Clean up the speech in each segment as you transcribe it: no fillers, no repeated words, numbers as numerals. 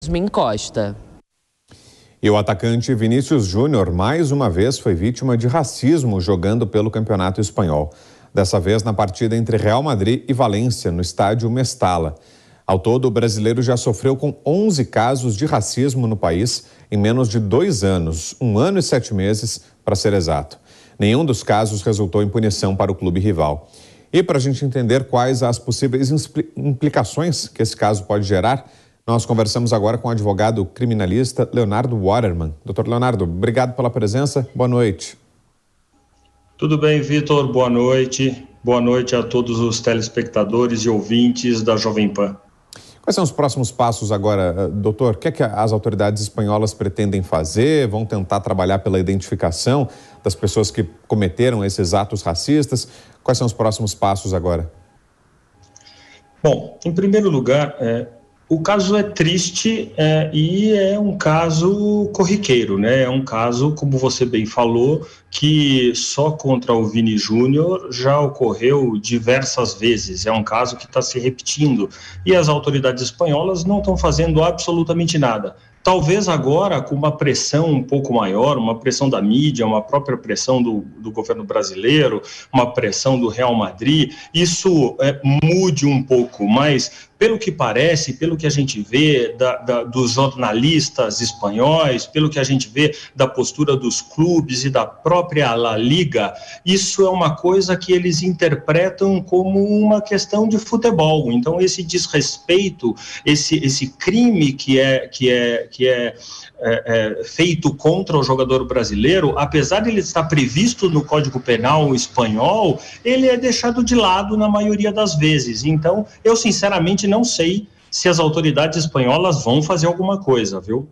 Yasmin Costa. E o atacante Vinícius Júnior, mais uma vez, foi vítima de racismo jogando pelo Campeonato Espanhol. Dessa vez na partida entre Real Madrid e Valência, no estádio Mestalla. Ao todo, o brasileiro já sofreu com 11 casos de racismo no país em menos de 2 anos, 1 ano e 7 meses, para ser exato. Nenhum dos casos resultou em punição para o clube rival. E para a gente entender quais as possíveis implicações que esse caso pode gerar, nós conversamos agora com o advogado criminalista Leonardo Waterman. Doutor Leonardo, obrigado pela presença. Boa noite. Tudo bem, Vitor? Boa noite. Boa noite a todos os telespectadores e ouvintes da Jovem Pan. Quais são os próximos passos agora, doutor? O que é que as autoridades espanholas pretendem fazer? Vão tentar trabalhar pela identificação das pessoas que cometeram esses atos racistas? Quais são os próximos passos agora? Bom, em primeiro lugar, o caso é triste e é um caso corriqueiro, né? É um caso, como você bem falou, que só contra o Vini Júnior já ocorreu diversas vezes. É um caso que está se repetindo e as autoridades espanholas não estão fazendo absolutamente nada. Talvez agora, com uma pressão um pouco maior, uma pressão da mídia, uma própria pressão do governo brasileiro, uma pressão do Real Madrid, isso mude um pouco, mas pelo que parece, pelo que a gente vê dos jornalistas espanhóis, pelo que a gente vê da postura dos clubes e da própria La Liga, isso é uma coisa que eles interpretam como uma questão de futebol. Então, esse desrespeito, esse crime que é feito contra o jogador brasileiro, apesar de ele estar previsto no Código Penal espanhol, ele é deixado de lado na maioria das vezes. Então, eu sinceramente não sei se as autoridades espanholas vão fazer alguma coisa, viu?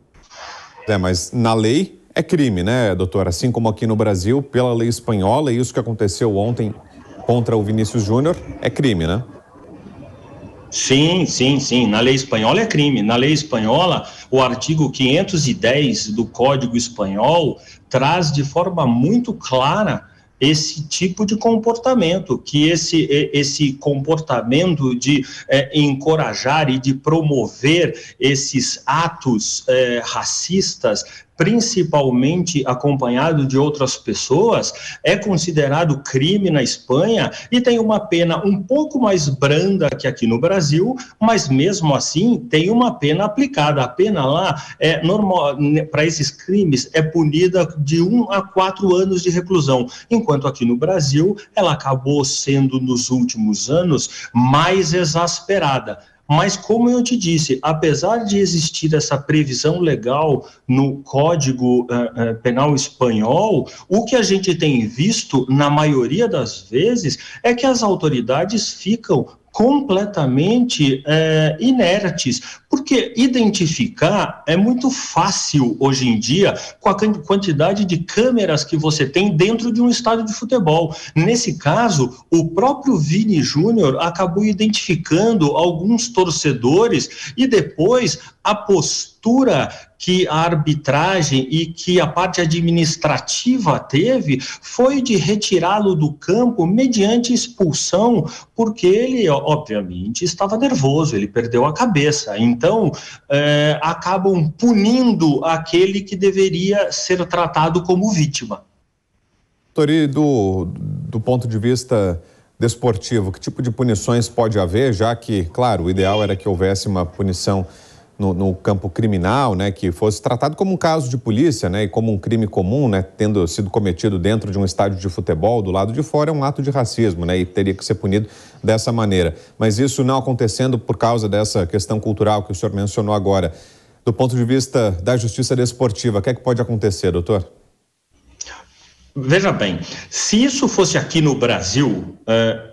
Mas na lei é crime, né, doutor? Assim como aqui no Brasil, pela lei espanhola, e isso que aconteceu ontem contra o Vinícius Júnior é crime, né? Sim. Na lei espanhola é crime. Na lei espanhola, o artigo 510 do Código Espanhol traz de forma muito clara esse tipo de comportamento, que esse comportamento de encorajar e de promover esses atos racistas, principalmente acompanhado de outras pessoas, é considerado crime na Espanha e tem uma pena um pouco mais branda que aqui no Brasil, mas mesmo assim tem uma pena aplicada. A pena lá normal para esses crimes é punida de 1 a 4 anos de reclusão, enquanto aqui no Brasil ela acabou sendo nos últimos anos mais exasperada. Mas, como eu te disse, apesar de existir essa previsão legal no Código Penal espanhol, o que a gente tem visto, na maioria das vezes, é que as autoridades ficam completamente inertes, porque identificar é muito fácil hoje em dia com a quantidade de câmeras que você tem dentro de um estádio de futebol. Nesse caso, o próprio Vini Júnior acabou identificando alguns torcedores e depois a postura que a arbitragem e que a parte administrativa teve foi de retirá-lo do campo mediante expulsão, porque ele, obviamente, estava nervoso, ele perdeu a cabeça. Então, acabam punindo aquele que deveria ser tratado como vítima. Tori, do ponto de vista desportivo, que tipo de punições pode haver, já que, claro, o ideal era que houvesse uma punição no campo criminal, né, que fosse tratado como um caso de polícia, né, e como um crime comum, né, tendo sido cometido dentro de um estádio de futebol, do lado de fora é um ato de racismo, né, e teria que ser punido dessa maneira. Mas isso não acontecendo por causa dessa questão cultural que o senhor mencionou agora. Do ponto de vista da justiça desportiva, o que é que pode acontecer, doutor? Veja bem, se isso fosse aqui no Brasil,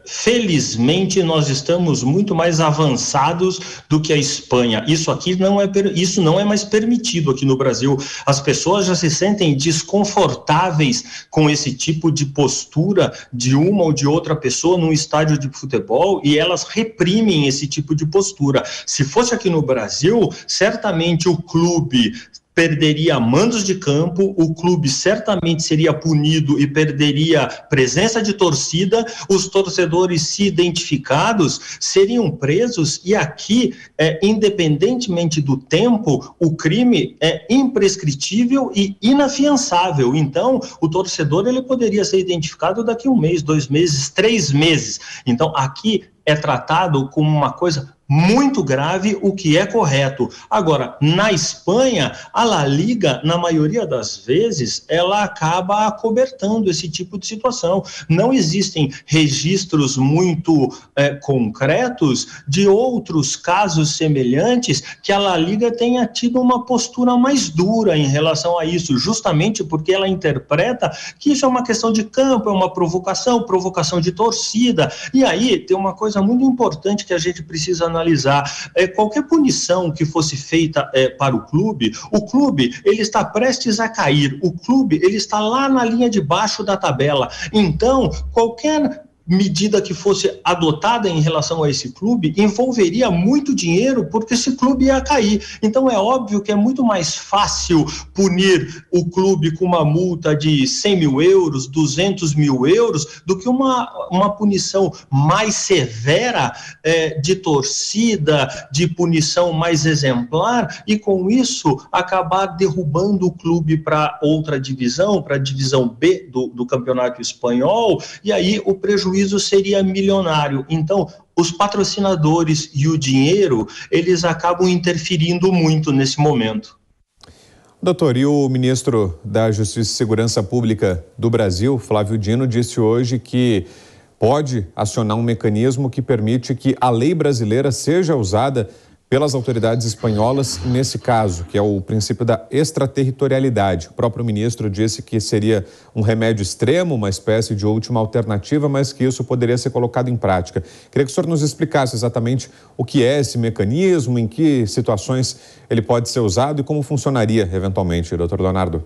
felizmente nós estamos muito mais avançados do que a Espanha. Isso não é mais permitido aqui no Brasil. As pessoas já se sentem desconfortáveis com esse tipo de postura de uma ou de outra pessoa num estádio de futebol e elas reprimem esse tipo de postura. Se fosse aqui no Brasil, certamente o clube perderia mandos de campo, o clube certamente seria punido e perderia presença de torcida, os torcedores se identificados seriam presos e aqui, independentemente do tempo, o crime é imprescritível e inafiançável. Então, o torcedor ele poderia ser identificado daqui a 1 mês, 2 meses, 3 meses. Então, aqui é tratado como uma coisa muito grave, o que é correto. Agora, na Espanha, a La Liga, na maioria das vezes, ela acaba acobertando esse tipo de situação. Não existem registros muito concretos de outros casos semelhantes que a La Liga tenha tido uma postura mais dura em relação a isso, justamente porque ela interpreta que isso é uma questão de campo, é uma provocação de torcida. E aí tem uma coisa muito importante que a gente precisa analisar. Qualquer punição que fosse feita para o clube ele está prestes a cair, o clube ele está lá na linha de baixo da tabela. Então, qualquer medida que fosse adotada em relação a esse clube envolveria muito dinheiro, porque esse clube ia cair. Então é óbvio que é muito mais fácil punir o clube com uma multa de 100 mil euros, 200 mil euros, do que uma punição mais severa de torcida, de punição mais exemplar, e com isso acabar derrubando o clube para outra divisão, para a divisão B do Campeonato Espanhol, e aí o prejuízo seria milionário. Então, os patrocinadores e o dinheiro, eles acabam interferindo muito nesse momento. Doutor, e o ministro da Justiça e Segurança Pública do Brasil, Flávio Dino, disse hoje que pode acionar um mecanismo que permite que a lei brasileira seja usada pelas autoridades espanholas nesse caso, que é o princípio da extraterritorialidade. O próprio ministro disse que seria um remédio extremo, uma espécie de última alternativa, mas que isso poderia ser colocado em prática. Queria que o senhor nos explicasse exatamente o que é esse mecanismo, em que situações ele pode ser usado e como funcionaria eventualmente, doutor Leonardo.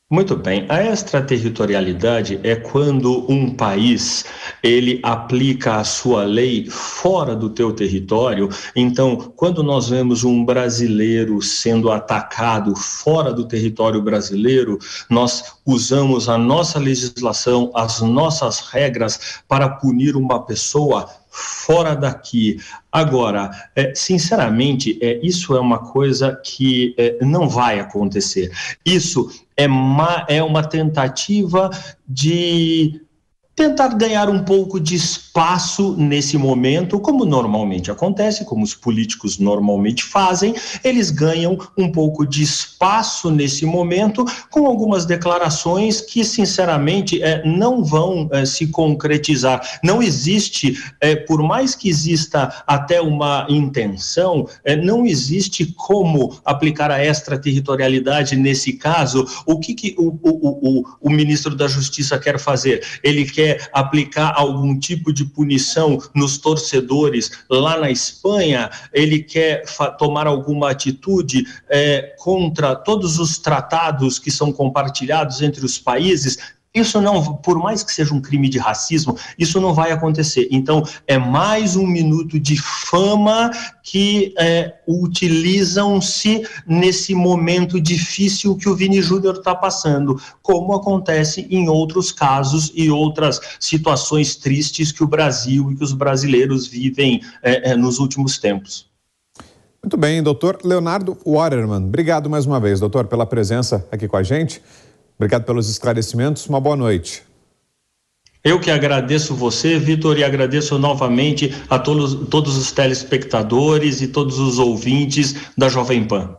Muito bem, a extraterritorialidade é quando um país ele aplica a sua lei fora do teu território. Então, quando nós vemos um brasileiro sendo atacado fora do território brasileiro, nós usamos a nossa legislação, as nossas regras para punir uma pessoa fora daqui. Agora, sinceramente, isso é uma coisa que não vai acontecer. Isso é uma tentativa de tentar ganhar um pouco de espaço nesse momento, como normalmente acontece, como os políticos normalmente fazem, eles ganham um pouco de espaço nesse momento com algumas declarações que, sinceramente, não vão se concretizar. Não existe, por mais que exista até uma intenção, não existe como aplicar a extraterritorialidade nesse caso. O que o ministro da Justiça quer fazer? Ele quer aplicar algum tipo de punição nos torcedores lá na Espanha? Ele quer tomar alguma atitude contra todos os tratados que são compartilhados entre os países? Isso não, por mais que seja um crime de racismo, isso não vai acontecer. Então, é mais um minuto de fama que utilizam-se nesse momento difícil que o Vini Júnior está passando, como acontece em outros casos e outras situações tristes que o Brasil e que os brasileiros vivem nos últimos tempos. Muito bem, doutor Leonardo Waterman. Obrigado mais uma vez, doutor, pela presença aqui com a gente. Obrigado pelos esclarecimentos. Uma boa noite. Eu que agradeço você, Vitor, e agradeço novamente a todos os telespectadores e todos os ouvintes da Jovem Pan.